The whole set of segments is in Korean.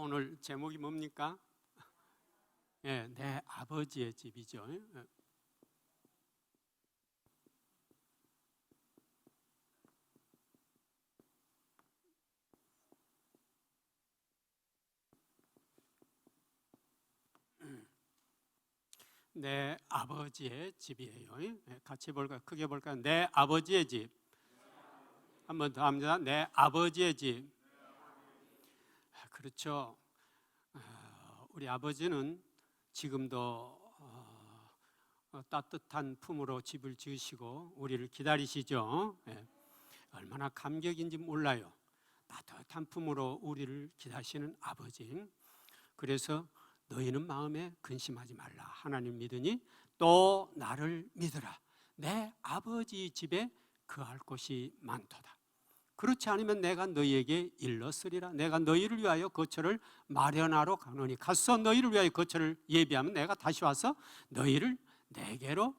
오늘 제목이 뭡니까? 예, 내 아버지의 집이죠. 내 아버지의 집이에요. 같이 볼까요? 크게 볼까요? 내 아버지의 집. 한 번 더 합니다. 내 아버지의 집. 그렇죠. 우리 아버지는 지금도 따뜻한 품으로 집을 지으시고 우리를 기다리시죠. 얼마나 감격인지 몰라요. 따뜻한 품으로 우리를 기다리시는 아버지. 그래서 너희는 마음에 근심하지 말라. 하나님 믿으니 또 나를 믿으라. 내 아버지 집에 거할 곳이 많도다. 그렇지 않으면 내가 너희에게 일렀으리라. 내가 너희를 위하여 거처를 마련하러 가노니 가서 너희를 위하여 거처를 예비하면 내가 다시 와서 너희를 내게로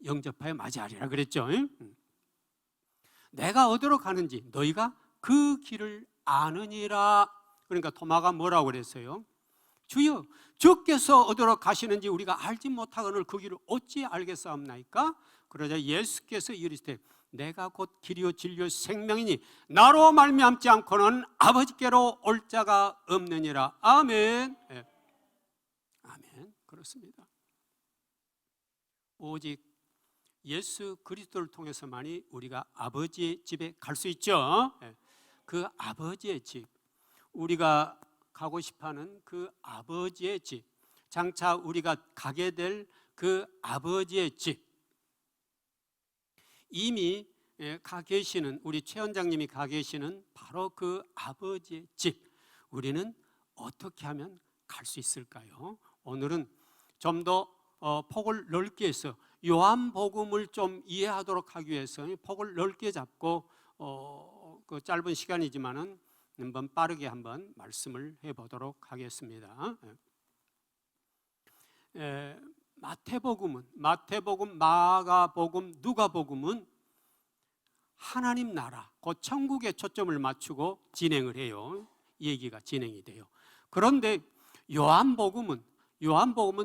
영접하여 맞이하리라 그랬죠. 내가 어디로 가는지 너희가 그 길을 아느니라. 그러니까 토마가 뭐라고 그랬어요? 주여, 주께서 어디로 가시는지 우리가 알지 못하거늘 그 길을 어찌 알겠사옵나이까? 그러자 예수께서 이르시되 내가 곧 길이요 진리요 생명이니 나로 말미암지 않고는 아버지께로 올 자가 없느니라. 아멘. 아멘. 그렇습니다. 오직 예수 그리스도를 통해서만이 우리가 아버지의 집에 갈 수 있죠. 그 아버지의 집, 우리가 가고 싶어하는 그 아버지의 집, 장차 우리가 가게 될 그 아버지의 집, 이미 가 계시는 우리 최 원장님이 가 계시는 바로 그 아버지의 집, 우리는 어떻게 하면 갈 수 있을까요? 오늘은 좀 더 폭을 넓게 해서 요한복음을 좀 이해하도록 하기 위해서 폭을 넓게 잡고 그 짧은 시간이지만은 한번 빠르게 한번 말씀을 해보도록 하겠습니다. 마태복음, 마가복음, 누가복음은 하나님 나라, 곧 천국에 초점을 맞추고 진행을 해요. 얘기가 진행이 돼요. 그런데 요한복음은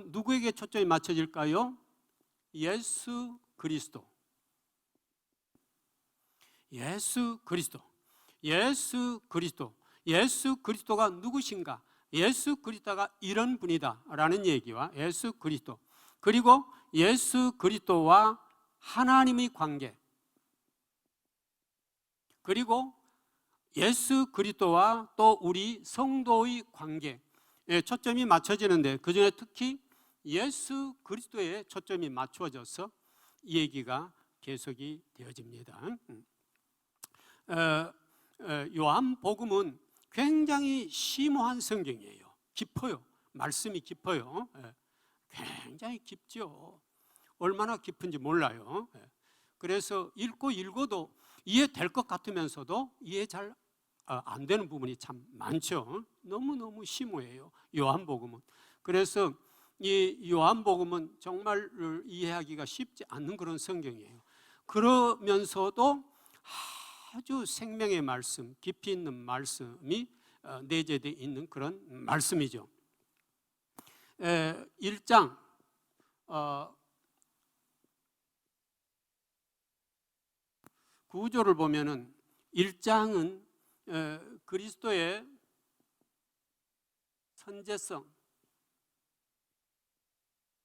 누구에게 초점이 맞춰질까요? 예수 그리스도. 예수 그리스도가 누구신가? 예수 그리스도가 이런 분이다라는 얘기와 예수 그리스도, 그리고 예수 그리스도와 하나님의 관계, 그리고 예수 그리스도와 또 우리 성도의 관계에 초점이 맞춰지는데, 그 중에 특히 예수 그리스도에 초점이 맞춰져서 이 얘기가 계속이 되어집니다. 요한복음은 굉장히 심오한 성경이에요. 깊어요. 말씀이 깊어요. 굉장히 깊죠. 얼마나 깊은지 몰라요. 그래서 읽어도 이해될 것 같으면서도 이해 잘 안 되는 부분이 참 많죠. 너무너무 심오해요, 요한복음은. 그래서 이 요한복음은 정말 이해하기가 쉽지 않는 그런 성경이에요. 그러면서도 아주 생명의 말씀, 깊이 있는 말씀이 내재되어 있는 그런 말씀이죠. 1장 구조를 보면은 1장은 그리스도의 선제성,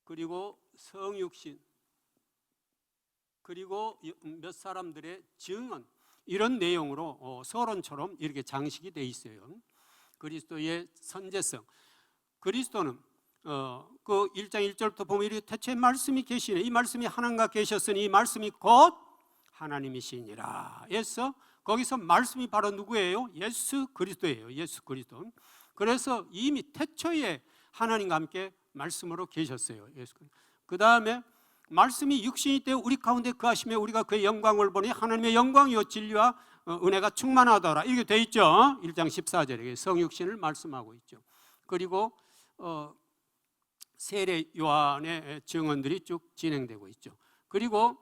그리고 성육신, 그리고 몇 사람들의 증언, 이런 내용으로 서론처럼 이렇게 장식이 되어 있어요. 그리스도의 선제성. 그리스도는 그 1장 1절부터 보면 이렇게 태초에 말씀이 계시네, 이 말씀이 하나님과 계셨으니 이 말씀이 곧 하나님이시니라 해서 거기서 말씀이 바로 누구예요? 예수 그리스도예요. 예수 그리스도. 그래서 이미 태초에 하나님과 함께 말씀으로 계셨어요. 예수 그리스도. 그 다음에 말씀이 육신이 되어 우리 가운데 거하시며 우리가 그의 영광을 보니 하나님의 영광이요 진리와 은혜가 충만하더라, 이렇게 되어 있죠. 1장 14절에 성육신을 말씀하고 있죠. 그리고 세례 요한의 증언들이 쭉 진행되고 있죠. 그리고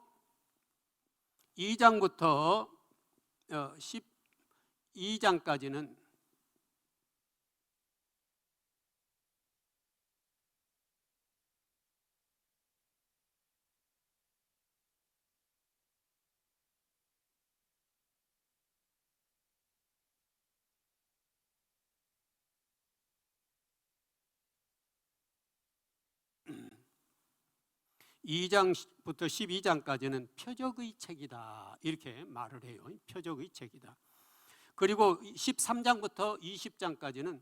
2장부터 12장까지는 2장부터 12장까지는 표적의 책이다 이렇게 말을 해요. 표적의 책이다. 그리고 13장부터 20장까지는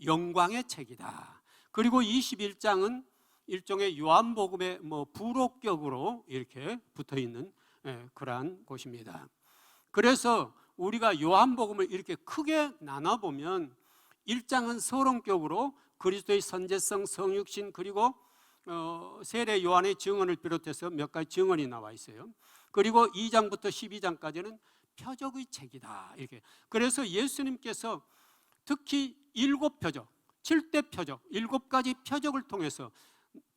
영광의 책이다. 그리고 21장은 일종의 요한복음의 부록격으로 이렇게 붙어있는 그러한 곳입니다. 그래서 우리가 요한복음을 이렇게 크게 나눠보면 1장은 서론격으로 그리스도의 선제성, 성육신, 그리고 세례 요한의 증언을 비롯해서 몇 가지 증언이 나와 있어요. 그리고 2장부터 12장까지는 표적의 책이다 이렇게. 그래서 예수님께서 특히 7표적, 7대 표적, 7가지 표적을 통해서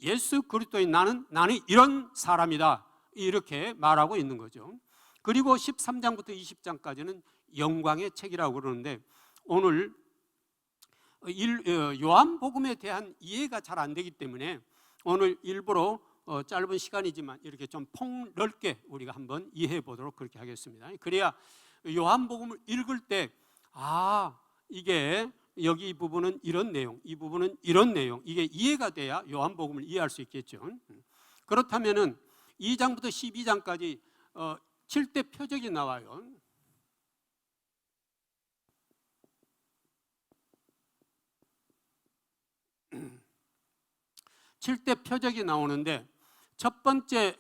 예수 그리스도인 나는 이런 사람이다 이렇게 말하고 있는 거죠. 그리고 13장부터 20장까지는 영광의 책이라고 그러는데, 오늘 요한복음에 대한 이해가 잘 안 되기 때문에 오늘 일부러 짧은 시간이지만 이렇게 좀 폭넓게 우리가 한번 이해해 보도록 그렇게 하겠습니다. 그래야 요한복음을 읽을 때 이게 여기 이 부분은 이런 내용, 이 부분은 이런 내용, 이게 이해가 돼야 요한복음을 이해할 수 있겠죠. 그렇다면은 2장부터 12장까지 7대 표적이 나와요. 7대 표적이 나오는데 첫 번째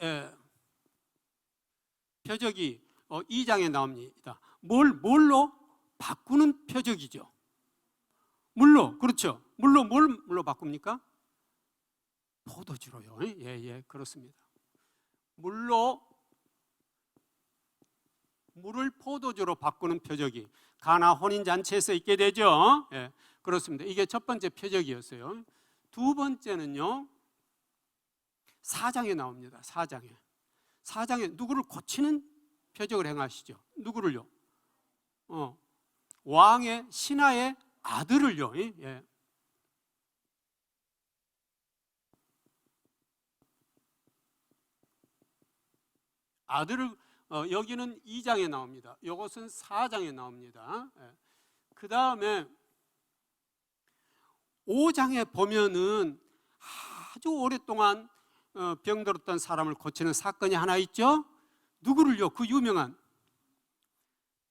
표적이 2장에 나옵니다. 뭘로 바꾸는 표적이죠. 물로, 그렇죠. 뭘로 바꿉니까? 포도주로요. 예, 그렇습니다. 물을 포도주로 바꾸는 표적이 가나 혼인잔치에서 있게 되죠. 예, 그렇습니다. 이게 첫 번째 표적이었어요. 두 번째는요, 4장에 나옵니다. 4장에 누구를 고치는 표적을 행하시죠. 누구를요? 왕의 신하의 아들을요. 예. 아들을 여기는 2장에 나옵니다. 이것은 4장에 나옵니다. 예. 그 다음에 5장에 보면은 아주 오랫동안 병들었던 사람을 고치는 사건이 하나 있죠. 누구를요? 그 유명한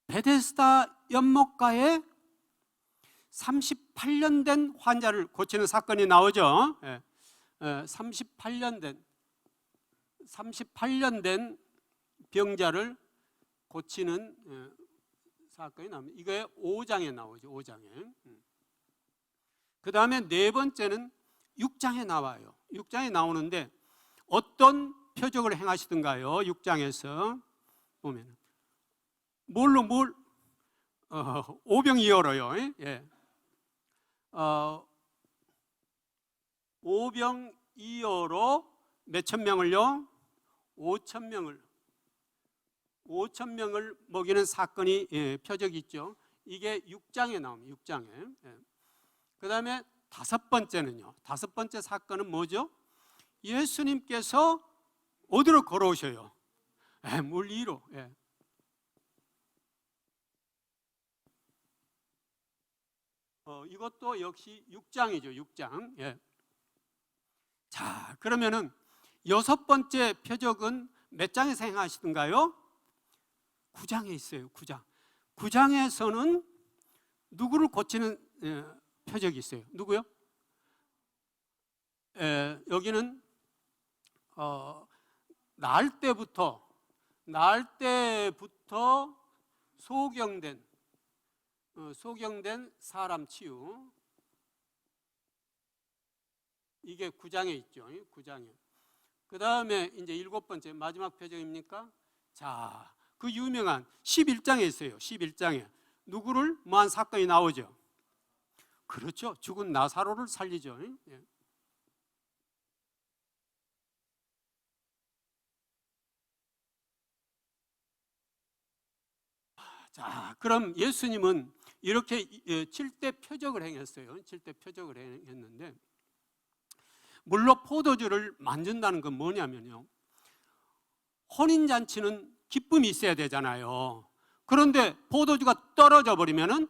베데스다 연못가에 38년 된 환자를 고치는 사건이 나오죠. 38년 된 병자를 고치는 사건이 나옵니다. 이게 5장에 나오죠. 5장에. 그 다음에 네 번째는 6장에 나와요. 6장에 나오는데 어떤 표적을 행하시던가요? 6장에서 보면 오병이어로요. 예. 오병이어로 몇천 명을요? 5,000명을 먹이는 사건이 표적이 있죠. 이게 6장에 나옵니다. 6장에. 그 다음에 다섯 번째는요. 다섯 번째 사건은 뭐죠? 예수님께서 어디로 걸어오셔요? 물 위로. 이것도 역시 6장이죠. 6장. 자, 그러면은 여섯 번째 표적은 몇 장에서 행하시던가요? 9장에 있어요. 9장. 9장에서는 누구를 고치는 표적이 있어요. 누구요? 여기는 날 때부터 소경된 사람 치유. 이게 9장에 있죠. 9장에. 그 다음에 이제 일곱 번째 마지막 표적입니까? 자, 그 유명한 11장에 있어요. 11장에 누구를 뭐한 사건이 나오죠. 그렇죠. 죽은 나사로를 살리죠. 자, 그럼 예수님은 이렇게 7대 표적을 행했어요. 7대 표적을 행했는데, 물로 포도주를 만든다는 건 뭐냐면요, 혼인잔치는 기쁨이 있어야 되잖아요. 그런데 포도주가 떨어져 버리면은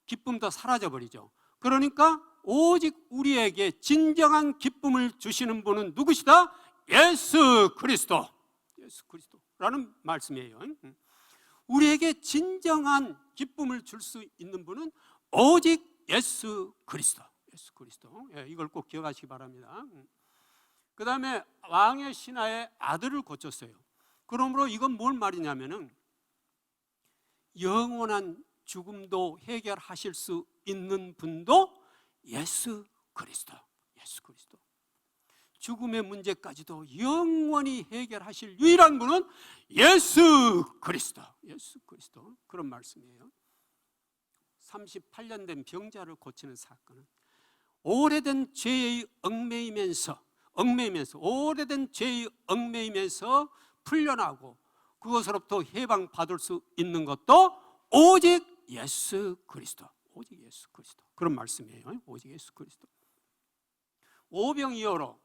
기쁨도 사라져 버리죠. 그러니까 오직 우리에게 진정한 기쁨을 주시는 분은 누구시다? 예수 그리스도. 예수 그리스도라는 말씀이에요. 우리에게 진정한 기쁨을 줄 수 있는 분은 오직 예수 그리스도. 예수 그리스도. 이걸 꼭 기억하시기 바랍니다. 그 다음에 왕의 신하의 아들을 고쳤어요. 그러므로 이건 뭘 말이냐면은 영원한 죽음도 해결하실 수 있는 분도 예수 그리스도. 예수 그리스도. 죽음의 문제까지도 영원히 해결하실 유일한 분은 예수 그리스도. 예수 그리스도. 그런 말씀이에요. 38년 된 병자를 고치는 사건은 오래된 죄의 얽매이면서 오래된 죄의 얽매이면서 풀려나고 그것으로부터 해방받을 수 있는 것도 오직 예수 그리스도. 오직 예수 그리스도. 그런 말씀이에요. 오직 예수 그리스도. 오병이어로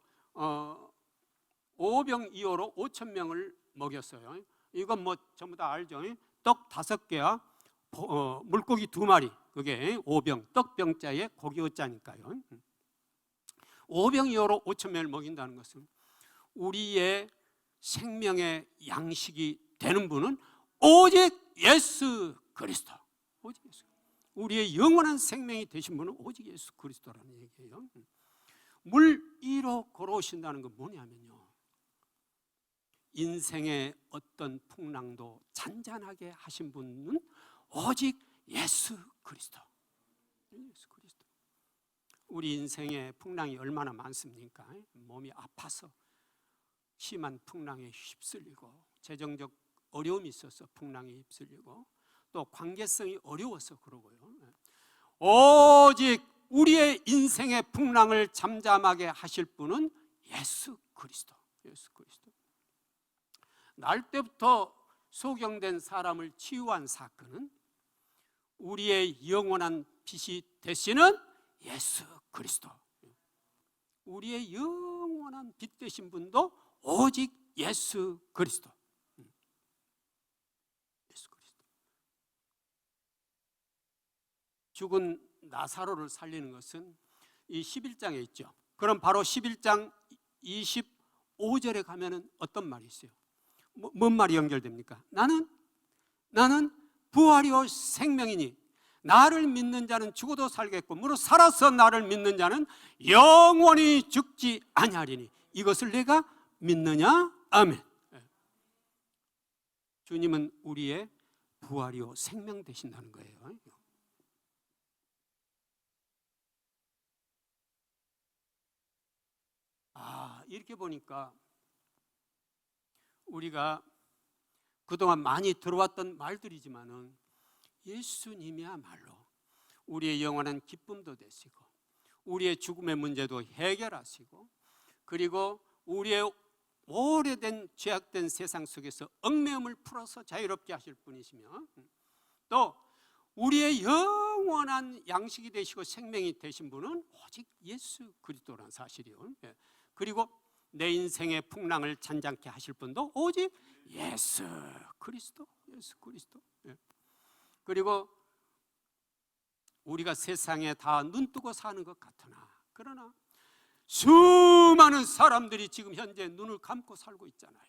5천 명을 먹였어요. 이건 뭐 전부 다 알죠. 떡 5개와 물고기 2마리. 그게 오병, 떡병자에 고기 어자니까요. 오병이어로 5천 명을 먹인다는 것은 우리의 생명의 양식이 되는 분은 오직 예수 그리스도. 오직 예수. 우리의 영원한 생명이 되신 분은 오직 예수 그리스도라는 얘기예요. 물 위로 걸어오신다는 건 뭐냐면요, 인생의 어떤 풍랑도 잔잔하게 하신 분은 오직 예수 그리스도. 예수 그리스도. 우리 인생의 풍랑이 얼마나 많습니까? 몸이 아파서 심한 풍랑에 휩쓸리고, 재정적 어려움이 있어서 풍랑에 휩쓸리고, 또 관계성이 어려워서 그러고요. 오직 우리의 인생의 풍랑을 잠잠하게 하실 분은 예수 그리스도. 예수 그리스도. 날 때부터 소경된 사람을 치유한 사건은 우리의 영원한 빛이 되시는 예수 그리스도. 우리의 영원한 빛 되신 분도 오직 예수 그리스도. 예수 그리스도. 죽은 나사로를 살리는 것은 이 11장에 있죠. 그럼 바로 11장 25절에 가면은 어떤 말이 있어요? 뭔 말이 연결됩니까? 나는 부활이요 생명이니 나를 믿는 자는 죽어도 살겠고 무릇 살아서 나를 믿는 자는 영원히 죽지 아니하리니 이것을 내가 믿느냐? 아멘. 주님은 우리의 부활이요 생명 되신다는 거예요. 이렇게 보니까 우리가 그동안 많이 들어왔던 말들이지만은 예수님이야말로 우리의 영원한 기쁨도 되시고 우리의 죽음의 문제도 해결하시고 그리고 우리의 오래된 죄악된 세상 속에서 얽매임을 풀어서 자유롭게 하실 분이시며 또 우리의 영원한 양식이 되시고 생명이 되신 분은 오직 예수 그리스도라는 사실이요. 그리고 내 인생의 풍랑을 잔잔케 하실 분도 오직 예수 그리스도. 예수 그리스도. 그리고 우리가 세상에 다 눈뜨고 사는 것 같으나 그러나 수많은 사람들이 지금 현재 눈을 감고 살고 있잖아요.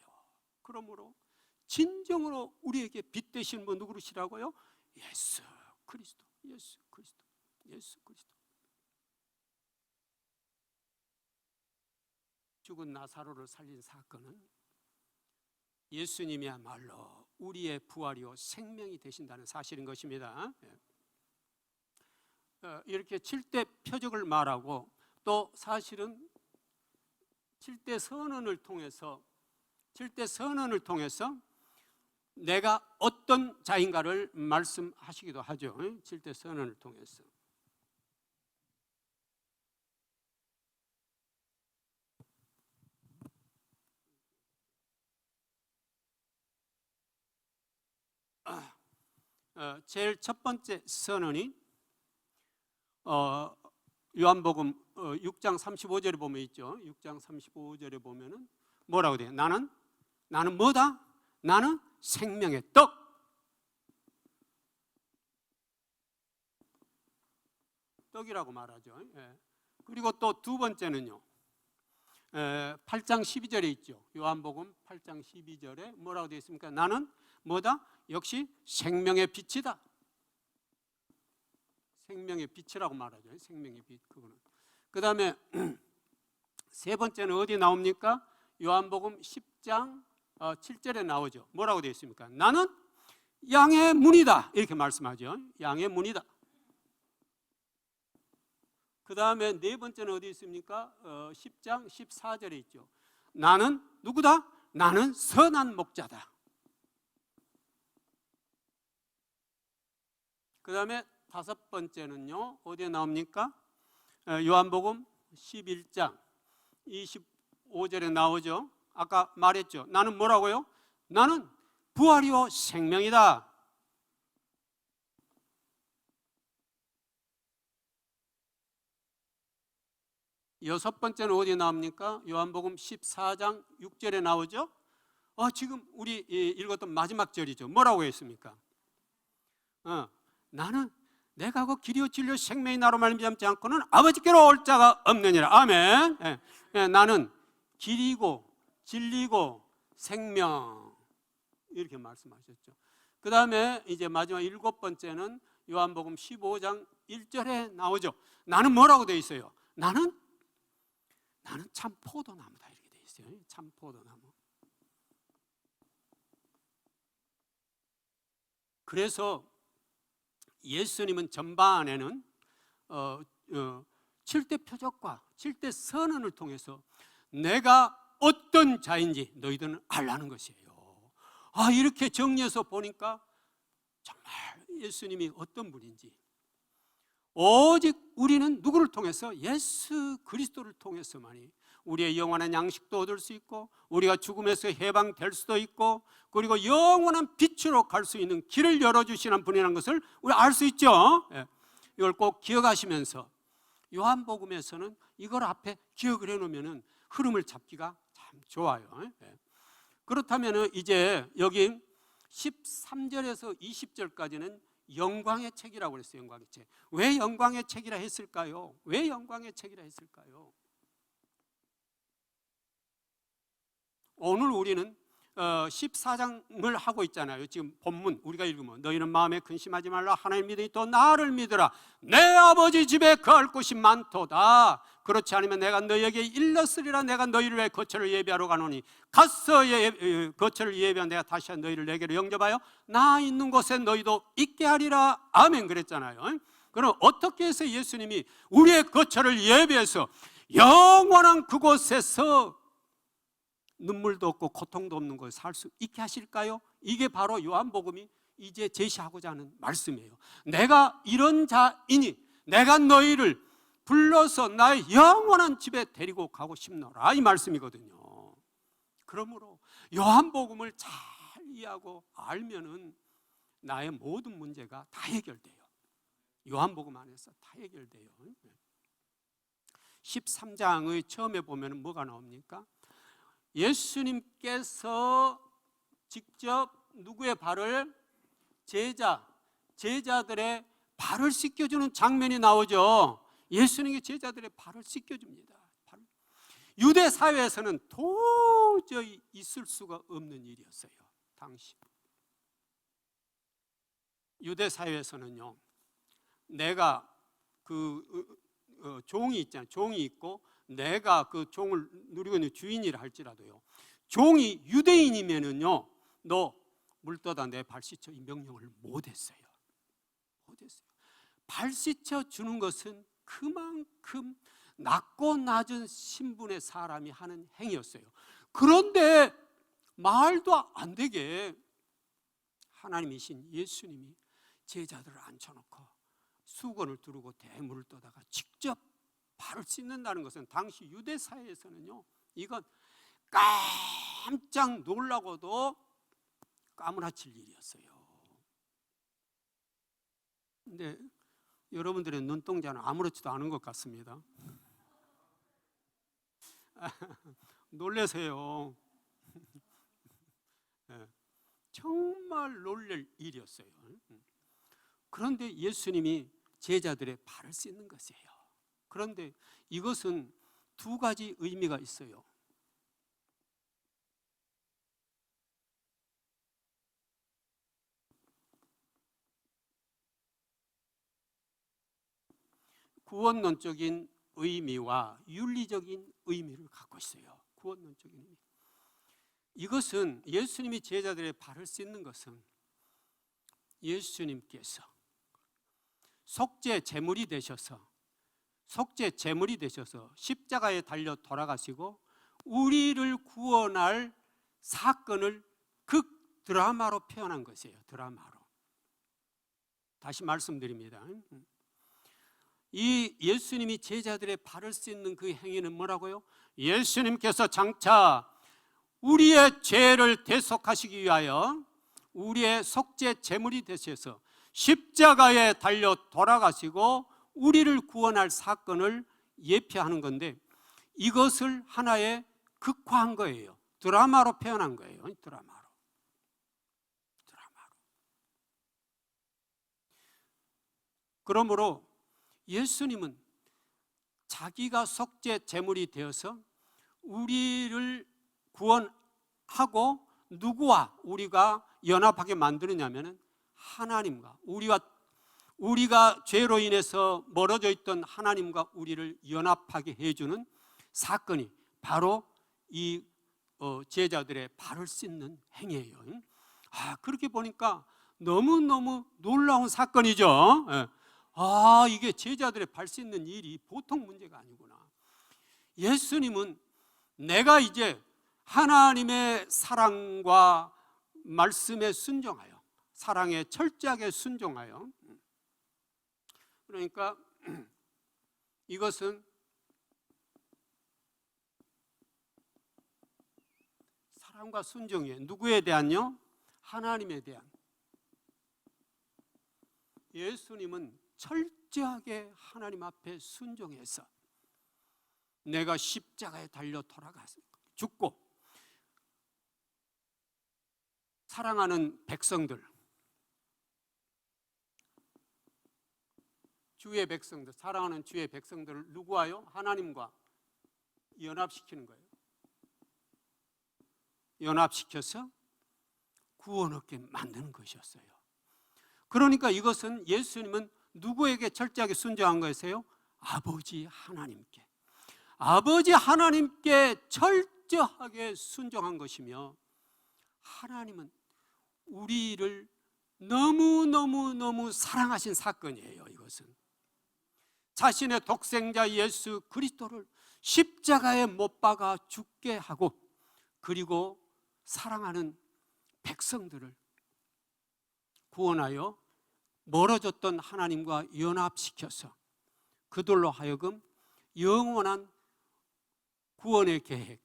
그러므로 진정으로 우리에게 빛 되시는 분 누구시라고요? 예수 그리스도. 예수 그리스도. 예수 그리스도. 죽은 나사로를 살린 사건은 예수님이야말로 우리의 부활이요 생명이 되신다는 사실인 것입니다. 이렇게 7대 표적을 말하고 또 사실은 7대 선언을 통해서 내가 어떤 자인가를 말씀하시기도 하죠. 7대 선언을 통해서. 제일 첫 번째 선언이 요한복음 6장 35절에 보면 있죠. 6장 35절에 보면은 뭐라고 돼요? 나는 뭐다? 나는 생명의 떡이라고 말하죠. 그리고 또 두 번째는요. 8장 12절에 있죠. 요한복음 8장 12절에 뭐라고 되어 있습니까? 나는 뭐다? 역시 생명의 빛이다. 생명의 빛이라고 말하죠. 생명의 빛. 그거는. 그 다음에 세 번째는 어디 나옵니까? 요한복음 10장 7절에 나오죠. 뭐라고 되어 있습니까? 나는 양의 문이다. 이렇게 말씀하죠. 양의 문이다. 그 다음에 네 번째는 어디 있습니까? 10장 14절에 있죠. 나는 누구다? 나는 선한 목자다. 그 다음에 다섯 번째는요, 어디에 나옵니까? 요한복음 11장 25절에 나오죠. 아까 말했죠. 나는 뭐라고요? 나는 부활이요 생명이다. 여섯 번째는 어디에 나옵니까? 요한복음 14장 6절에 나오죠. 지금 우리 읽었던 마지막 절이죠. 뭐라고 했습니까? 나는 내가 그 길이요 진리요 생명이 나로 말미암지 않고는 아버지께로 올 자가 없느니라. 아멘. 나는 길이고 진리고 생명, 이렇게 말씀하셨죠. 그 다음에 이제 마지막 일곱 번째는 요한복음 15장 1절에 나오죠. 나는 뭐라고 되어 있어요? 나는 참 포도나무다. 이렇게 되어 있어요. 참 포도나무. 그래서 예수님은 전반에는 7대 표적과 7대 선언을 통해서 내가 어떤 자인지 너희들은 알라는 것이에요. 이렇게 정리해서 보니까 정말 예수님이 어떤 분인지, 오직 우리는 누구를 통해서? 예수 그리스도를 통해서만이 우리의 영원한 양식도 얻을 수 있고, 우리가 죽음에서 해방될 수도 있고, 그리고 영원한 빛으로 갈 수 있는 길을 열어주시는 분이라는 것을 우리 알 수 있죠. 이걸 꼭 기억하시면서 요한복음에서는 이걸 앞에 기억을 해놓으면 흐름을 잡기가 참 좋아요. 그렇다면 이제 여기 13절에서 20절까지는 영광의 책이라고 그랬어요. 영광의 책. 왜 영광의 책이라 했을까요? 왜 영광의 책이라 했을까요? 오늘 우리는 14장을 하고 있잖아요. 지금 본문 우리가 읽으면 너희는 마음에 근심하지 말라. 하나님 믿으니 또 나를 믿으라. 내 아버지 집에 거할 곳이 많도다. 그렇지 않으면 내가 너희에게 일렀으리라. 내가 너희를 위해 거처를 예비하러 가노니 가서 거처를 예비한 내가 다시 너희를 내게로 영접하여 나 있는 곳에 너희도 있게 하리라. 아멘. 그랬잖아요. 그럼 어떻게 해서 예수님이 우리의 거처를 예비해서 영원한 그곳에서 눈물도 없고 고통도 없는 곳에 살 수 있게 하실까요? 이게 바로 요한복음이 이제 제시하고자 하는 말씀이에요. 내가 이런 자이니 내가 너희를 불러서 나의 영원한 집에 데리고 가고 싶노라, 이 말씀이거든요. 그러므로 요한복음을 잘 이해하고 알면은 나의 모든 문제가 다 해결돼요. 요한복음 안에서 다 해결돼요. 13장의 처음에 보면 뭐가 나옵니까? 예수님께서 직접 누구의 발을? 제자들의 발을 씻겨주는 장면이 나오죠. 예수님이 제자들의 발을 씻겨줍니다. 유대 사회에서는 도저히 있을 수가 없는 일이었어요. 당시 유대 사회에서는요, 내가 종이 있잖아요. 종이 있고 내가 그 종을 누리고 있는 주인이라 할지라도요, 종이 유대인이면은요, 너 물 떠다 내 발 씻어, 이 명령을 못했어요. 발 씻어 주는 것은 그만큼 낮고 낮은 신분의 사람이 하는 행위였어요. 그런데 말도 안 되게 하나님이신 예수님이 제자들을 앉혀놓고 수건을 두르고 대물을 떠다가 직접 발을 씻는다는 것은 당시 유대 사회에서는요, 이건 깜짝 놀라고도 까무라칠 일이었어요. 근데 여러분들의 눈동자는 아무렇지도 않은 것 같습니다. 놀라세요. 정말 놀랄 일이었어요. 그런데 예수님이 제자들의 발을 씻는 것이에요. 그런데 이것은 두 가지 의미가 있어요. 구원론적인 의미와 윤리적인 의미를 갖고 있어요. 구원론적인 의미. 이것은 예수님이 제자들의 발을 씻는 것은 예수님께서 속죄 제물이 되셔서 십자가에 달려 돌아가시고 우리를 구원할 사건을 극 드라마로 표현한 것이에요. 드라마로. 다시 말씀드립니다. 이 예수님이 제자들의 발을 씻는 그 행위는 뭐라고요? 예수님께서 장차 우리의 죄를 대속하시기 위하여 우리의 속죄 제물이 되셔서 십자가에 달려 돌아가시고 우리를 구원할 사건을 예표하는 건데, 이것을 하나의 극화한 거예요. 드라마로 표현한 거예요. 드라마로. 그러므로 예수님은 자기가 속죄 제물이 되어서 우리를 구원하고 누구와 우리가 연합하게 만드느냐면 하나님과, 우리가 죄로 인해서 멀어져 있던 하나님과 우리를 연합하게 해주는 사건이 바로 이 제자들의 발을 씻는 행위예요. 그렇게 보니까 너무너무 놀라운 사건이죠. 이게 제자들의 발 씻는 일이 보통 문제가 아니구나. 예수님은 내가 이제 하나님의 사랑과 말씀에 순종하여, 사랑에 철저하게 순종하여, 그러니까 이것은 사랑과 순종이에요. 누구에 대한요? 하나님에 대한. 예수님은 철저하게 하나님 앞에 순종해서 내가 십자가에 달려 돌아가서 죽고 사랑하는 백성들, 주의 백성들, 사랑하는 주의 백성들을 누구와요? 하나님과 연합시키는 거예요. 연합시켜서 구원 얻게 만드는 것이었어요. 그러니까 이것은 예수님은 누구에게 철저하게 순종한 것이세요? 아버지 하나님께. 아버지 하나님께 철저하게 순종한 것이며, 하나님은 우리를 너무너무 사랑하신 사건이에요. 이것은 자신의 독생자 예수 그리스도를 십자가에 못 박아 죽게 하고, 그리고 사랑하는 백성들을 구원하여 멀어졌던 하나님과 연합시켜서 그들로 하여금 영원한 구원의 계획,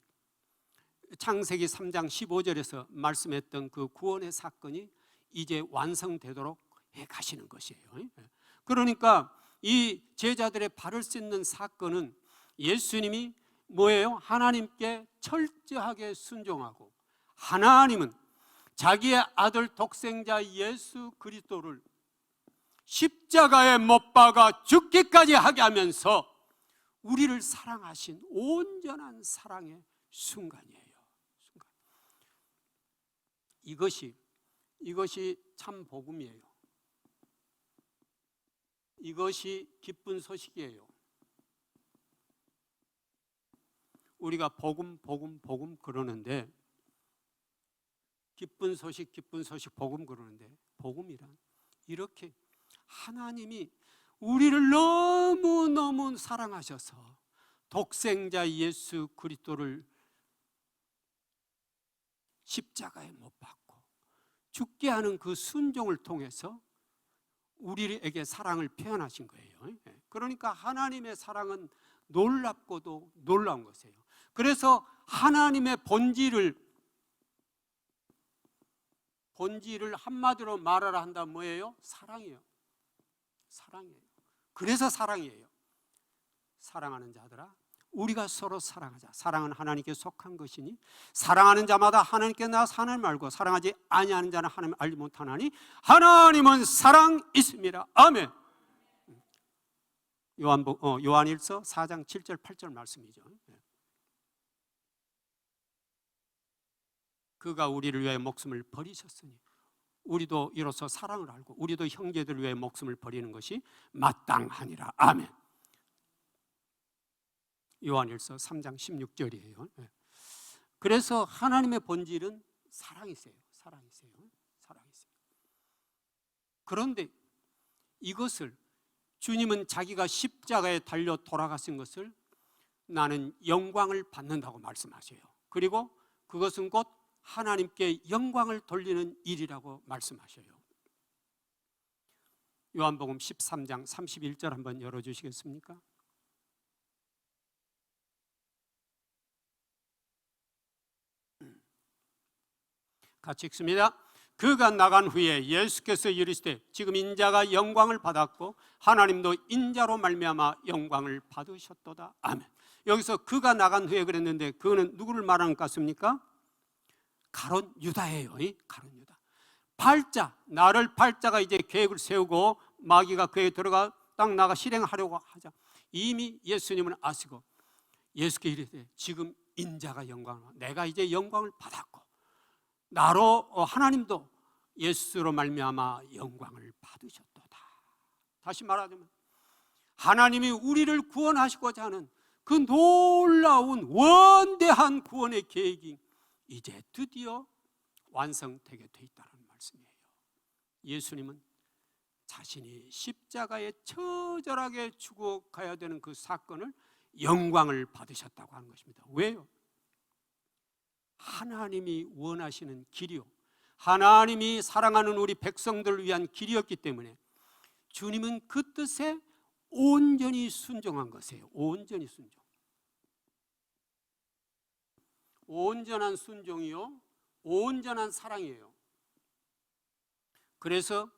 창세기 3장 15절에서 말씀했던 그 구원의 사건이 이제 완성되도록 해 가시는 것이에요. 그러니까 이 제자들의 발을 씻는 사건은 예수님이 뭐예요? 하나님께 철저하게 순종하고, 하나님은 자기의 아들 독생자 예수 그리스도를 십자가에 못 박아 죽기까지 하게 하면서 우리를 사랑하신 온전한 사랑의 순간이에요. 이것이 참 복음이에요. 이것이 기쁜 소식이에요. 우리가 복음 그러는데, 기쁜 소식 복음 그러는데, 복음이란 이렇게 하나님이 우리를 너무너무 사랑하셔서 독생자 예수 그리스도를 십자가에 못 박고 죽게 하는 그 순종을 통해서 우리에게 사랑을 표현하신 거예요. 그러니까 하나님의 사랑은 놀랍고도 놀라운 것이에요. 그래서 하나님의 본질을 한마디로 말하라 한다면 뭐예요? 사랑이에요. 그래서 사랑이에요. 사랑하는 자들아, 우리가 서로 사랑하자. 사랑은 하나님께 속한 것이니 사랑하는 자마다 하나님께 나아서 하나님을 알고 사랑하지 아니하는 자는 하나님을 알지 못하나니 하나님은 사랑이십니다. 아멘. 요한일서 4장 7절 8절 말씀이죠. 그가 우리를 위해 목숨을 버리셨으니 우리도 이로써 사랑을 알고 우리도 형제들을 위해 목숨을 버리는 것이 마땅하니라. 아멘. 요한일서 3장 16절이에요. 그래서 하나님의 본질은 사랑이세요. 사랑이세요. 사랑이세요. 그런데 이것을 주님은 자기가 십자가에 달려 돌아가신 것을 나는 영광을 받는다고 말씀하셔요. 그리고 그것은 곧 하나님께 영광을 돌리는 일이라고 말씀하셔요. 요한복음 13장 31절 한번 열어주시겠습니까? 같이 읽습니다. 그가 나간 후에 예수께서 이르시되 지금 인자가 영광을 받았고 하나님도 인자로 말미암아 영광을 받으셨도다. 아멘. 여기서 그가 나간 후에 그랬는데 그는 누구를 말하는 것 같습니까? 가룟 유다예요. 가룟 유다. 팔자, 나를 팔자가 이제 계획을 세우고 마귀가 그에 들어가 딱 나가 실행하려고 하자. 이미 예수님은 아시고 예수께 이르되 지금 인자가 영광을, 내가 이제 영광을 받았고 나로 하나님도 예수로 말미암아 영광을 받으셨도다. 다시 말하자면 하나님이 우리를 구원하시고자 하는 그 놀라운 원대한 구원의 계획이 이제 드디어 완성되게 돼 있다는 말씀이에요. 예수님은 자신이 십자가에 처절하게 죽어가야 되는 그 사건을 영광을 받으셨다고 하는 것입니다. 왜요? 하나님이 원하시는 길이요, 하나님이 사랑하는 우리 백성들을 위한 길이었기 때문에 주님은 그 뜻에 온전히 순종한 것이에요. 온전히 순종. 온전한 순종이요, 온전한 사랑이에요. 그래서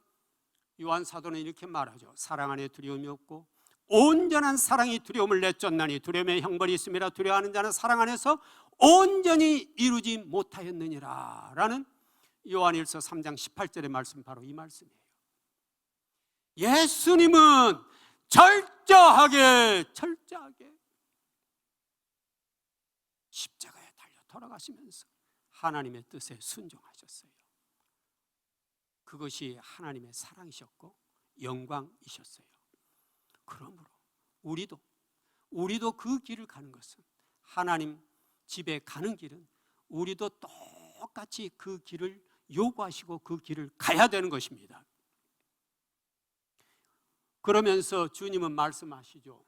요한 사도는 이렇게 말하죠. 사랑 안에 두려움이 없고 온전한 사랑이 두려움을 내쫓나니 두려움의 형벌이 있음이라 두려워하는 자는 사랑 안에서 온전히 이루지 못하였느니라 라는 요한일서 3장 18절의 말씀, 바로 이 말씀이에요. 예수님은 철저하게 십자가에 달려 돌아가시면서 하나님의 뜻에 순종하셨어요. 그것이 하나님의 사랑이셨고 영광이셨어요. 그러므로 우리도 그 길을 가는 것은, 하나님 집에 가는 길은 우리도 똑같이 그 길을 요구하시고 그 길을 가야 되는 것입니다. 그러면서 주님은 말씀하시죠.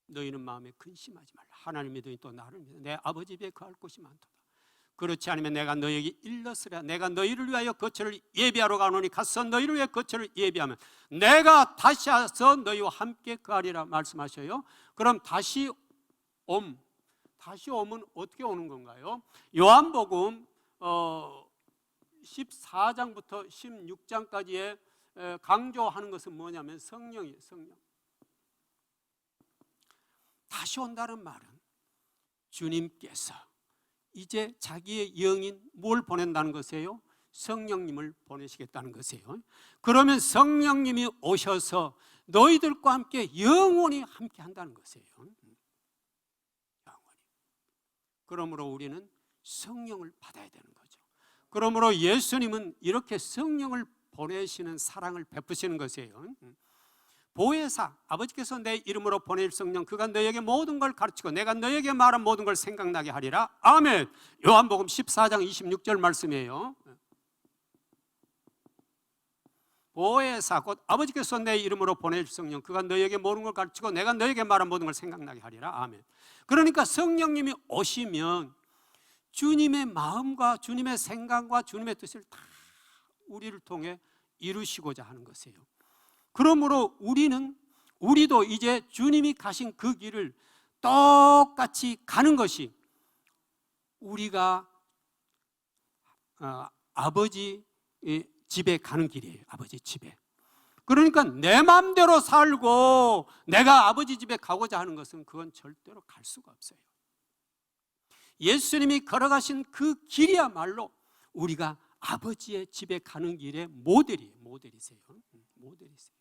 너희는 마음에 근심하지 말라. 하나님 믿으니 또 나를 믿어. 내 아버지 집에 거할 곳이 많도다. 그렇지 않으면 내가 너희에게 일렀으랴. 내가 너희를 위하여 거처를 예비하러 가노니 가서 너희를 위해 거처를 예비하면 내가 다시 와서 너희와 함께 거하리라 말씀하셔요. 그럼 다시 오면 어떻게 오는 건가요? 요한복음 14장부터 16장까지의 강조하는 것은 뭐냐면 성령이에요. 성령. 다시 온다는 말은 주님께서 이제 자기의 영인 뭘 보낸다는 것이에요? 성령님을 보내시겠다는 것이에요. 그러면 성령님이 오셔서 너희들과 함께 영원히 함께 한다는 것이에요. 영원히. 그러므로 우리는 성령을 받아야 되는 거죠. 그러므로 예수님은 이렇게 성령을 보내시는 사랑을 베푸시는 것이에요. 보혜사, 아버지께서 내 이름으로 보낼 성령, 그가 너에게 모든 걸 가르치고 내가 너에게 말한 모든 걸 생각나게 하리라. 아멘. 요한복음 14장 26절 말씀이에요. 보혜사, 곧 아버지께서 내 이름으로 보낼 성령, 그가 너에게 모든 걸 가르치고 내가 너에게 말한 모든 걸 생각나게 하리라. 아멘. 그러니까 성령님이 오시면 주님의 마음과 주님의 생각과 주님의 뜻을 다 우리를 통해 이루시고자 하는 것이에요. 그러므로 우리도 이제 주님이 가신 그 길을 똑같이 가는 것이 우리가 아버지 집에 가는 길이에요. 아버지 집에. 그러니까 내 마음대로 살고 내가 아버지 집에 가고자 하는 것은 그건 절대로 갈 수가 없어요. 예수님이 걸어가신 그 길이야말로 우리가 아버지의 집에 가는 길의 모델이세요. 모델이세요.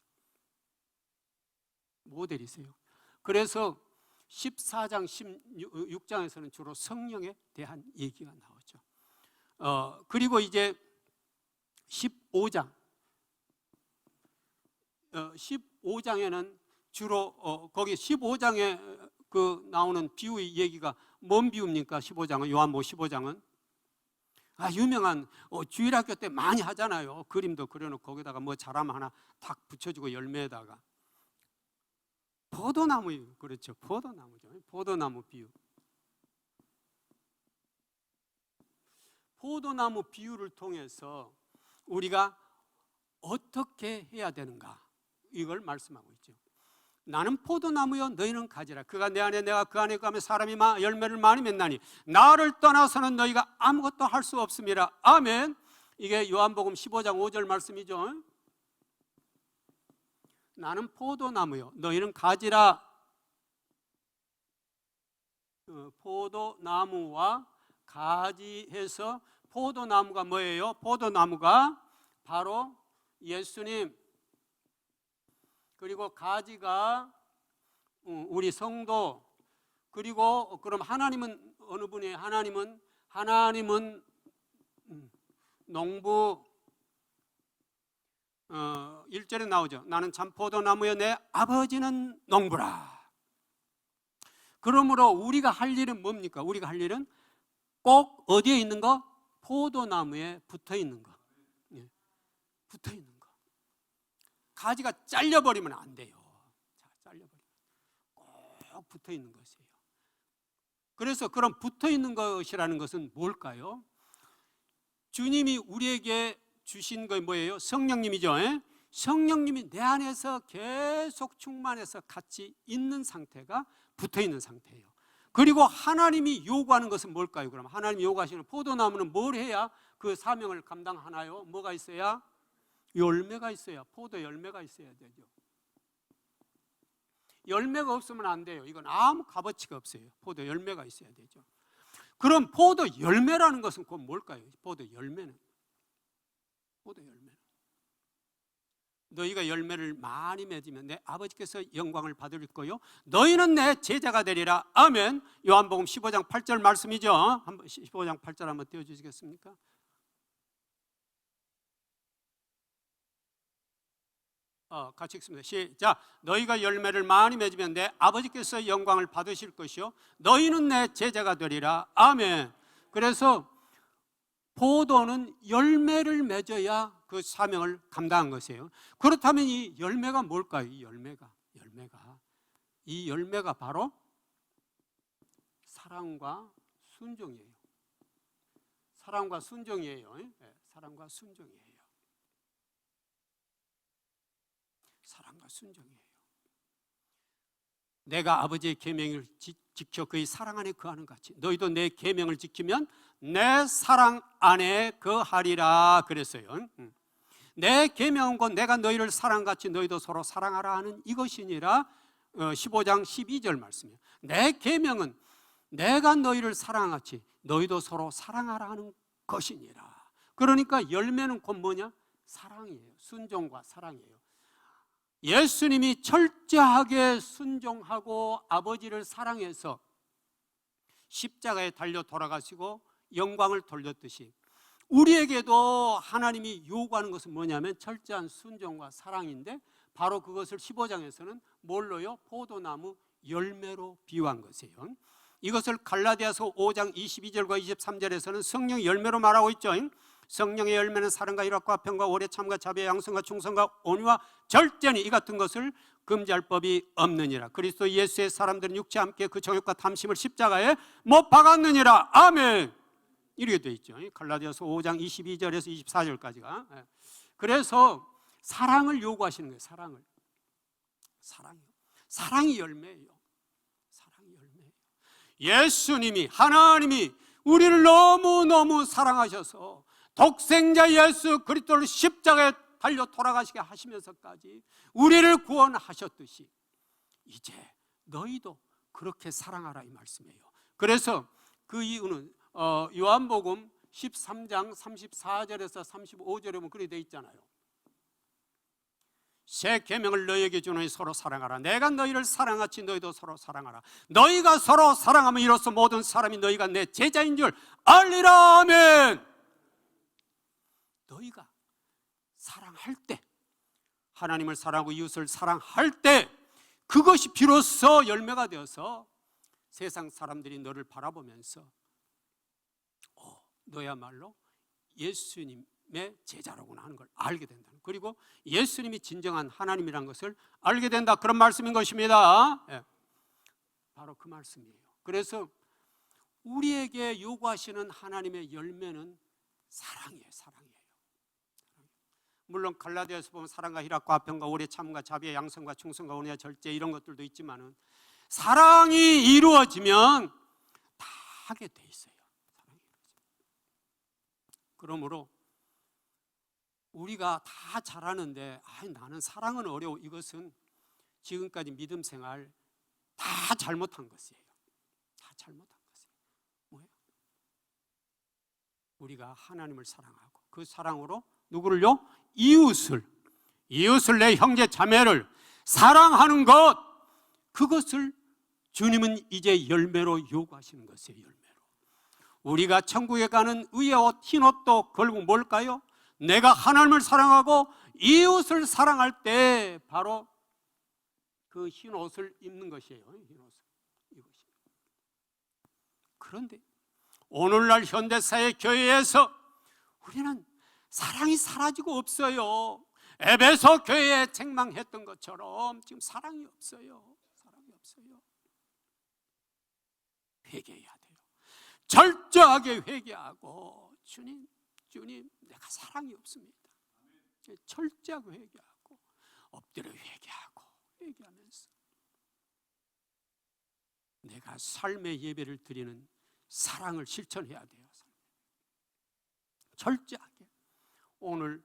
모델이세요. 그래서 14장, 16장에서는 주로 성령에 대한 얘기가 나오죠. 그리고 이제 15장, 15장에는 주로 거기 15장에 그 나오는 비유의 얘기가 뭔 비유입니까? 15장은, 요한복음 15장은 유명한 주일학교 때 많이 하잖아요. 그림도 그려놓고 거기다가 뭐 자람 하나 탁 붙여주고 열매에다가 포도나무예요. 그렇죠. 포도나무죠. 포도나무 비유. 포도나무 비유를 통해서 우리가 어떻게 해야 되는가, 이걸 말씀하고 있죠. 나는 포도나무여 너희는 가지라. 그가 내 안에 내가 그 안에 가면 사람이 열매를 많이 맺나니 나를 떠나서는 너희가 아무것도 할 수 없음이라. 아멘. 이게 요한복음 15장 5절 말씀이죠. 나는 포도나무요 너희는 가지라. 포도나무와 가지해서, 포도나무가 뭐예요? 포도나무가 바로 예수님, 그리고 가지가 우리 성도, 그리고 그럼 하나님은 어느 분이에요? 하나님은 농부. 1절에 나오죠. 나는 참 포도나무여 내 아버지는 농부라. 그러므로 우리가 할 일은 뭡니까? 우리가 할 일은 꼭 어디에 있는 거? 포도나무에 붙어 있는 거. 붙어 있는 거. 가지가 잘려버리면 안 돼요. 잘려버리면 꼭 붙어 있는 것이에요. 그래서 그런 붙어 있는 것이라는 것은 뭘까요? 주님이 우리에게 주신 거 뭐예요? 성령님이죠. 성령님이 내 안에서 계속 충만해서 같이 있는 상태가 붙어 있는 상태예요. 그리고 하나님이 요구하는 것은 뭘까요? 그럼 하나님이 요구하시는 포도나무는 뭘 해야 그 사명을 감당하나요? 뭐가 있어야? 열매가 있어야, 포도 열매가 있어야 되죠. 열매가 없으면 안 돼요. 이건 아무 값어치가 없어요. 포도 열매가 있어야 되죠. 그럼 포도 열매라는 것은 곧 뭘까요? 포도 열매는, 포도 열매는 너희가 열매를 많이 맺으면 내 아버지께서 영광을 받을 거요 너희는 내 제자가 되리라. 아멘. 요한복음 15장 8절 말씀이죠. 15장 8절 한번 띄워주시겠습니까? 같이 읽습니다. 시작. 너희가 열매를 많이 맺으면 내 아버지께서 영광을 받으실 것이요 너희는 내 제자가 되리라. 아멘. 그래서 포도는 열매를 맺어야 그 사명을 감당한 것이에요. 그렇다면 이 열매가 뭘까요? 이 열매가 바로 사랑과 순종이에요. 사랑과 순종이에요. 사랑과 순종이에요. 사랑과 순종이에요. 내가 아버지의 계명을 지켜 그의 사랑 안에 거하는 같이 너희도 내 계명을 지키면 내 사랑 안에 거하리라 그랬어요. 내 계명은 곧 내가 너희를 사랑같이 너희도 서로 사랑하라 하는 이것이니라. 15장 12절 말씀이에요. 내 계명은 내가 너희를 사랑같이 너희도 서로 사랑하라 하는 것이니라. 그러니까 열매는 곧 뭐냐? 사랑이에요. 순종과 사랑이에요. 예수님이 철저하게 순종하고 아버지를 사랑해서 십자가에 달려 돌아가시고 영광을 돌렸듯이 우리에게도 하나님이 요구하는 것은 뭐냐면 철저한 순종과 사랑인데, 바로 그것을 15장에서는 뭘로요? 포도나무 열매로 비유한 것이에요. 이것을 갈라디아서 5장 22절과 23절에서는 성령 열매로 말하고 있죠. 성령의 열매는 사랑과 희락과 평과 오래 참과 자비와 양성과 충성과 온유와 절제니 이 같은 것을 금지할 법이 없느니라. 그리스도 예수의 사람들은 육체와 함께 그 정욕과 탐심을 십자가에 못 박았느니라. 아멘. 이렇게 되어 있죠. 갈라디아서 5장 22절에서 24절까지가. 그래서 사랑을 요구하시는 거예요. 사랑이 열매예요. 사랑이 열매예요. 예수님이, 하나님이 우리를 너무너무 사랑하셔서 독생자 예수 그리스도를 십자가에 달려 돌아가시게 하시면서까지 우리를 구원하셨듯이 이제 너희도 그렇게 사랑하라 이 말씀이에요. 그래서 그 이유는 요한복음 13장 34절에서 35절에 보면 그렇게 되어 있잖아요. 새 계명을 너희에게 주노니 서로 사랑하라. 내가 너희를 사랑하지 너희도 서로 사랑하라. 너희가 서로 사랑하면 이로써 모든 사람이 너희가 내 제자인 줄 알리라. 아멘. 너희가 사랑할 때, 하나님을 사랑하고 이웃을 사랑할 때, 그것이 비로소 열매가 되어서 세상 사람들이 너를 바라보면서 너야말로 예수님의 제자로구나 하는 걸 알게 된다. 그리고 예수님이 진정한 하나님이라는 것을 알게 된다. 그런 말씀인 것입니다. 예. 바로 그 말씀이에요. 그래서 우리에게 요구하시는 하나님의 열매는 사랑이에요. 사랑이에요. 물론 갈라디아서 보면 사랑과 희락과 화평과 오래 참과 자비와 양성과 충성과 온유와 절제 이런 것들도 있지만은 사랑이 이루어지면 다 하게 돼 있어요. 사랑이 그러므로 우리가 다 잘하는데 나는 사랑은 어려워, 이것은 지금까지 믿음 생활 다 잘못한 것이에요. 다 잘못한 것이에요. 뭐예요? 우리가 하나님을 사랑하고 그 사랑으로 누구를요? 이웃을 내 형제 자매를 사랑하는 것, 그것을 주님은 이제 열매로 요구하시는 것이에요. 열매로. 우리가 천국에 가는 의의 옷, 흰 옷도 결국 뭘까요? 내가 하나님을 사랑하고 이웃을 사랑할 때 바로 그 흰 옷을 입는 것이에요. 흰 옷을. 이것이. 그런데 오늘날 현대사회 교회에서 우리는 사랑이 사라지고 없어요. 에베소 교회에 책망했던 것처럼 지금 사랑이 없어요. 사랑이 없어요. 회개해야 돼요. 철저하게 회개하고 주님 내가 사랑이 없습니다. 철저하게 회개하고 엎드려 회개하면서 내가 삶의 예배를 드리는 사랑을 실천해야 돼요. 철저하게. 오늘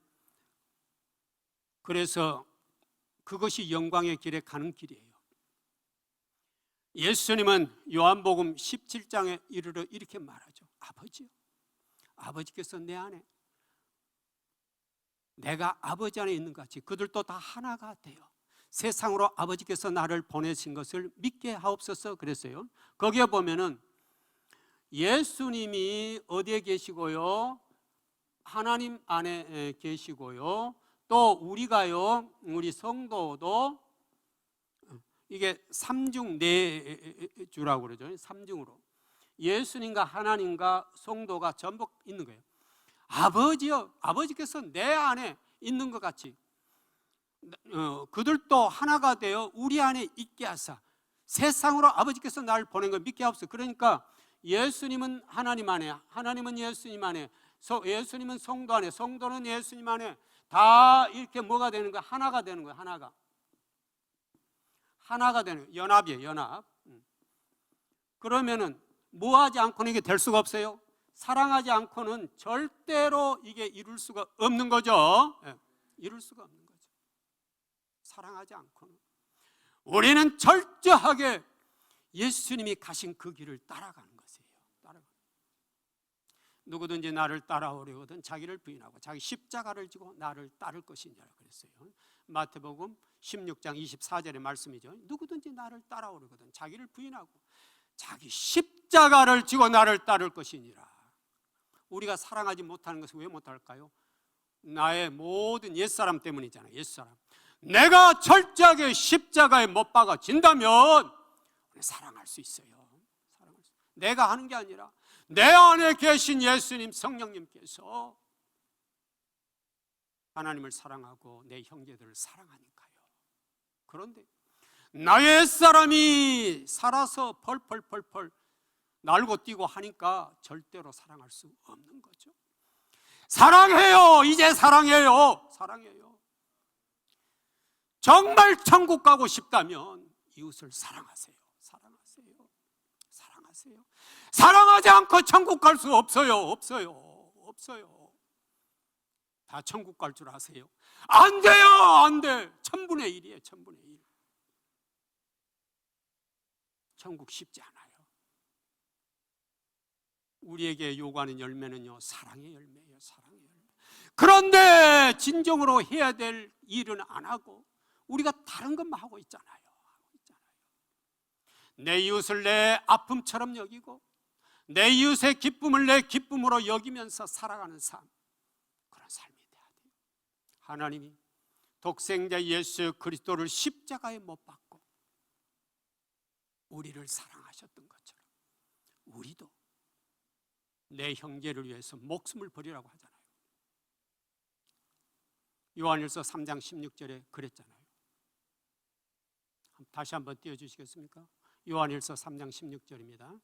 그래서 그것이 영광의 길에 가는 길이에요. 예수님은 요한복음 17장에 이르러 이렇게 말하죠. 아버지요, 아버지께서 내 안에, 내가 아버지 안에 있는 것 같이 그들도 다 하나가 돼요. 세상으로 아버지께서 나를 보내신 것을 믿게 하옵소서 그랬어요. 거기에 보면은 예수님이 어디에 계시고요? 하나님 안에 계시고요. 또 우리가요, 우리 성도도 이게 삼중내주라고 그러죠. 삼중으로 예수님과 하나님과 성도가 전부 있는 거예요. 아버지요, 아버지께서 내 안에 있는 것 같이 그들도 하나가 되어 우리 안에 있게 하사 세상으로 아버지께서 나를 보낸 걸 믿게 하옵소서. 그러니까 예수님은 하나님 안에, 하나님은 예수님 안에, 예수님은 성도 안에, 성도는 예수님 안에 다 이렇게 뭐가 되는 거야? 하나가 되는 거야. 하나가 되는 거야. 연합이에요. 연합. 그러면은 뭐 하지 않고는 이게 될 수가 없어요. 사랑하지 않고는 절대로 이게 이룰 수가 없는 거죠. 이룰 수가 없는 거죠. 사랑하지 않고는. 우리는 철저하게 예수님이 가신 그 길을 따라가는 것이에요. 누구든지 나를 따라오려거든 자기를 부인하고 자기 십자가를 지고 나를 따를 것이니라 그랬어요. 마태복음 16장 24절의 말씀이죠. 누구든지 나를 따라오려거든 자기를 부인하고 자기 십자가를 지고 나를 따를 것이니라. 우리가 사랑하지 못하는 것은 왜 못할까요? 나의 모든 옛사람 때문이잖아요. 옛사람. 내가 철저하게 십자가에 못 박아진다면 사랑할 수 있어요. 내가 하는 게 아니라 내 안에 계신 예수님 성령님께서 하나님을 사랑하고 내 형제들을 사랑하니까요. 그런데 나의 사람이 살아서 펄펄펄펄 날고 뛰고 하니까 절대로 사랑할 수 없는 거죠. 사랑해요. 이제 사랑해요. 정말 천국 가고 싶다면 이웃을 사랑하세요. 사랑하지 않고 천국 갈 수 없어요. 다 천국 갈 줄 아세요? 안 돼요. 안 돼. 1000분의 1이에요. 1000분의 1. 천국 쉽지 않아요. 우리에게 요구하는 열매는요, 사랑의 열매예요. 사랑의 열매. 그런데 진정으로 해야 될 일은 안 하고 우리가 다른 것만 하고 있잖아요. 내 이웃을 내 아픔처럼 여기고 내 이웃의 기쁨을 내 기쁨으로 여기면서 살아가는 삶, 그런 삶이 돼야 돼요. 하나님이 독생자 예수 그리스도를 십자가에 못 박고 우리를 사랑하셨던 것처럼 우리도 내 형제를 위해서 목숨을 버리라고 하잖아요. 요한일서 3장 16절에 그랬잖아요. 다시 한번 띄워주시겠습니까? 요한일서 3장 16절입니다.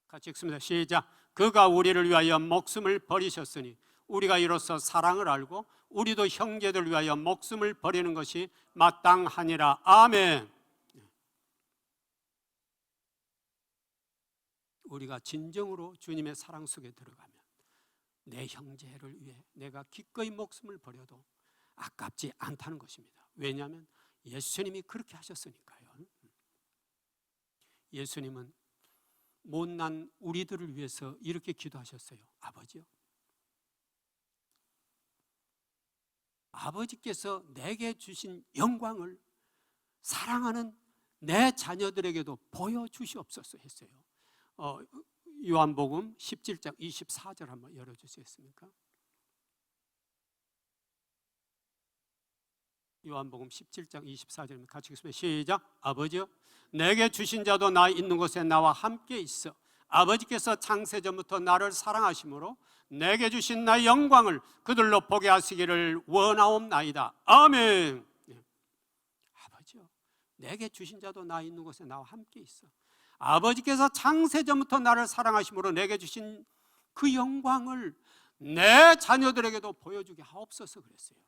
같이 읽습니다. 시작. 그가 우리를 위하여 목숨을 버리셨으니 우리가 이로써 사랑을 알고 우리도 형제들 위하여 목숨을 버리는 것이 마땅하니라. 아멘. 우리가 진정으로 주님의 사랑 속에 들어가면 내 형제를 위해 내가 기꺼이 목숨을 버려도 아깝지 않다는 것입니다. 왜냐하면 예수님이 그렇게 하셨으니까요. 예수님은 못난 우리들을 위해서 이렇게 기도하셨어요. 아버지요, 아버지께서 내게 주신 영광을 사랑하는 내 자녀들에게도 보여주시옵소서 했어요. 요한복음 17장 24절 한번 열어주시겠습니까? 요한복음 17장 24절입니다. 같이 읽습니다. 시작. 아버지여, 내게 주신 자도 나 있는 곳에 나와 함께 있어 아버지께서 창세전부터 나를 사랑하심으로 내게 주신 나의 영광을 그들로 보게 하시기를 원하옵나이다. 아멘. 아버지여, 내게 주신 자도 나 있는 곳에 나와 함께 있어 아버지께서 창세전부터 나를 사랑하심으로 내게 주신 그 영광을 내 자녀들에게도 보여주게 하옵소서 그랬어요.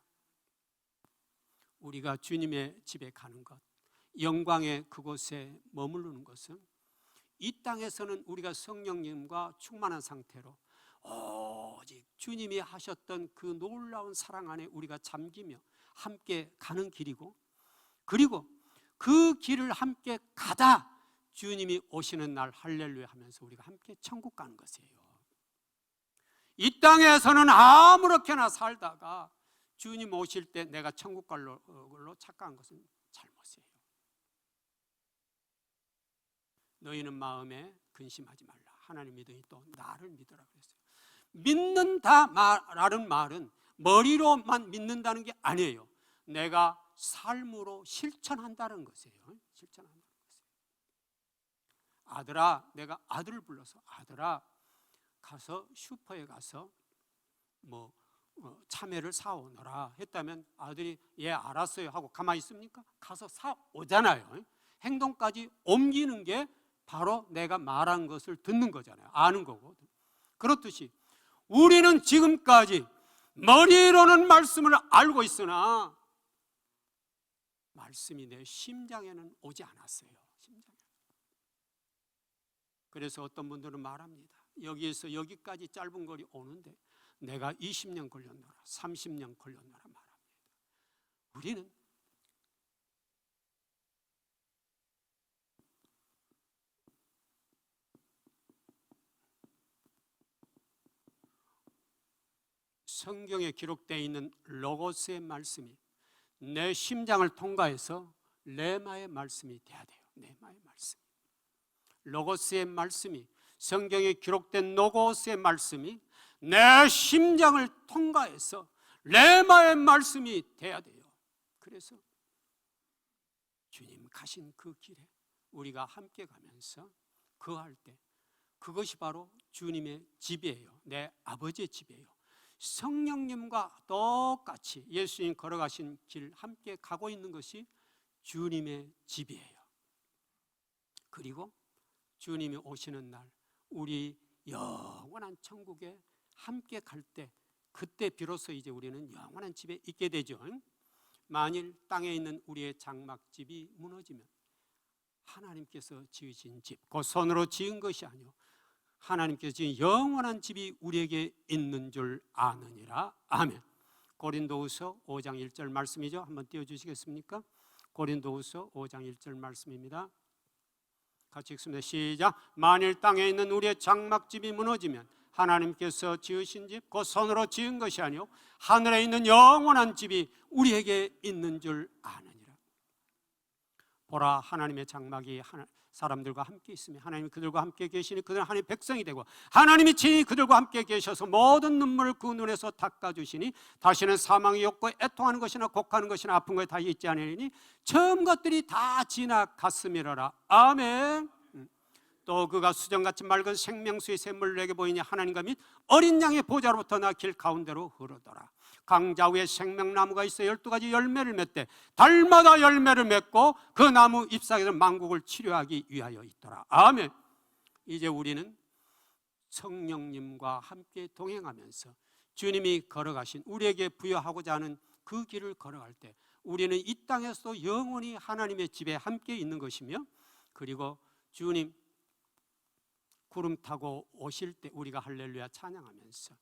우리가 주님의 집에 가는 것, 영광의 그곳에 머무르는 것은 이 땅에서는 우리가 성령님과 충만한 상태로 오직 주님이 하셨던 그 놀라운 사랑 안에 우리가 잠기며 함께 가는 길이고, 그리고 그 길을 함께 가다 주님이 오시는 날 할렐루야 하면서 우리가 함께 천국 가는 것이에요. 이 땅에서는 아무렇게나 살다가 주님 오실 때 내가 천국 갈 걸로 착각한 것은 잘못이에요. 너희는 마음에 근심하지 말라. 하나님 믿으니 또 나를 믿으라 그랬어요. 믿는다라는 말은 머리로만 믿는다는 게 아니에요. 내가 삶으로 실천한다는 것이에요. 실천한다는 것이에요. 아들아, 내가 아들을 불러서 아들아, 가서 슈퍼에 가서 참외를 사오너라 했다면 아들이 예 알았어요 하고 가만히 있습니까? 가서 사오잖아요. 행동까지 옮기는 게 바로 내가 말한 것을 듣는 거잖아요. 아는 거고. 그렇듯이 우리는 지금까지 머리로는 말씀을 알고 있으나 말씀이 내 심장에는 오지 않았어요. 심장에. 그래서 어떤 분들은 말합니다. 여기에서 여기까지 짧은 거리 오는데 내가 20년 걸렸노라, 30년 걸렸노라 말합니다. 우리는 성경에 기록되어 있는 로고스의 말씀이 내 심장을 통과해서 레마의 말씀이 돼야 돼요. 레마의 말씀. 로고스의 말씀이, 성경에 기록된 로고스의 말씀이 내 심장을 통과해서 레마의 말씀이 돼야 돼요. 그래서 주님 가신 그 길에 우리가 함께 가면서 거할 때 그것이 바로 주님의 집이에요. 내 아버지의 집이에요. 성령님과 똑같이 예수님 걸어가신 길 함께 가고 있는 것이 주님의 집이에요. 그리고 주님이 오시는 날 우리 영원한 천국에 함께 갈 때, 그때 비로소 이제 우리는 영원한 집에 있게 되죠. 만일 땅에 있는 우리의 장막집이 무너지면 하나님께서 지으신 집, 그 손으로 지은 것이 아니요 하나님께서 지은 영원한 집이 우리에게 있는 줄 아느니라. 아멘. 고린도후서 5장 1절 말씀이죠. 한번 띄워주시겠습니까? 고린도후서 5장 1절 말씀입니다. 같이 읽습니다. 시작. 만일 땅에 있는 우리의 장막집이 무너지면 하나님께서 지으신 집, 그 손으로 지은 것이 아니요 하늘에 있는 영원한 집이 우리에게 있는 줄 아느니라. 보라, 하나님의 장막이 사람들과 함께 있으며 하나님이 그들과 함께 계시니 그들은 하나님의 백성이 되고 하나님이 친히 그들과 함께 계셔서 모든 눈물을 그 눈에서 닦아주시니 다시는 사망이 없고 애통하는 것이나 곡하는 것이나 아픈 것이 다 있지 않으니 처음 것들이 다 지나갔음이로라. 아멘. 또 그가 수정같이 맑은 생명수의 샘물을 내게 보이니 하나님과 및 어린 양의 보좌로부터 나 길 가운데로 흐르더라. 강자 위에 생명나무가 있어 12가지 열매를 맺되 달마다 열매를 맺고 그 나무 잎사귀는 만국을 치료하기 위하여 있더라. 아멘. 이제 우리는 성령님과 함께 동행하면서 주님이 걸어가신 우리에게 부여하고자 하는 그 길을 걸어갈 때 우리는 이 땅에서도 영원히 하나님의 집에 함께 있는 것이며, 그리고 주님 구름 타고 오실 때 우리가 할렐루야 찬양하면서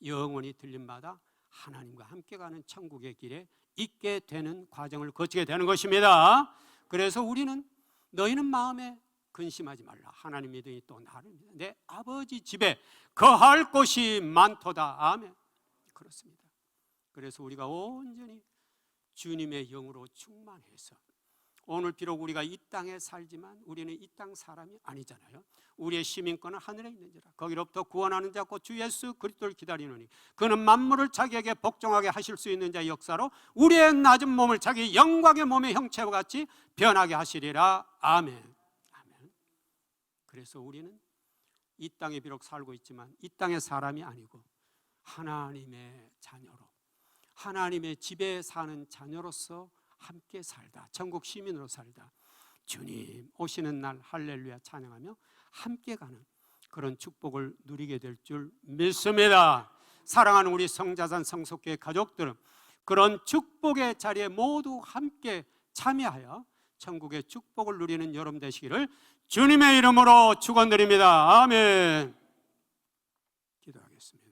영원히 들림마다 하나님과 함께 가는 천국의 길에 있게 되는 과정을 거치게 되는 것입니다. 그래서 우리는 너희는 마음에 근심하지 말라. 하나님 믿으니 또 나를 믿어. 내 아버지 집에 거할 곳이 많도다. 아멘. 그렇습니다. 그래서 우리가 온전히 주님의 영으로 충만해서, 오늘 비록 우리가 이 땅에 살지만 우리는 이 땅 사람이 아니잖아요. 우리의 시민권은 하늘에 있는지라. 거기로부터 구원하는 자 곧 주 예수 그리스도를 기다리노니 그는 만물을 자기에게 복종하게 하실 수 있는 자의 역사로 우리의 낮은 몸을 자기 영광의 몸의 형체와 같이 변하게 하시리라. 아멘. 아멘. 그래서 우리는 이 땅에 비록 살고 있지만 이 땅의 사람이 아니고 하나님의 자녀로, 하나님의 집에 사는 자녀로서 함께 살다, 천국 시민으로 살다, 주님 오시는 날 할렐루야 찬양하며 함께 가는 그런 축복을 누리게 될 줄 믿습니다. 사랑하는 우리 성자산 성속교회 가족들은 그런 축복의 자리에 모두 함께 참여하여 천국의 축복을 누리는 여러분 되시기를 주님의 이름으로 축원드립니다. 아멘. 기도하겠습니다.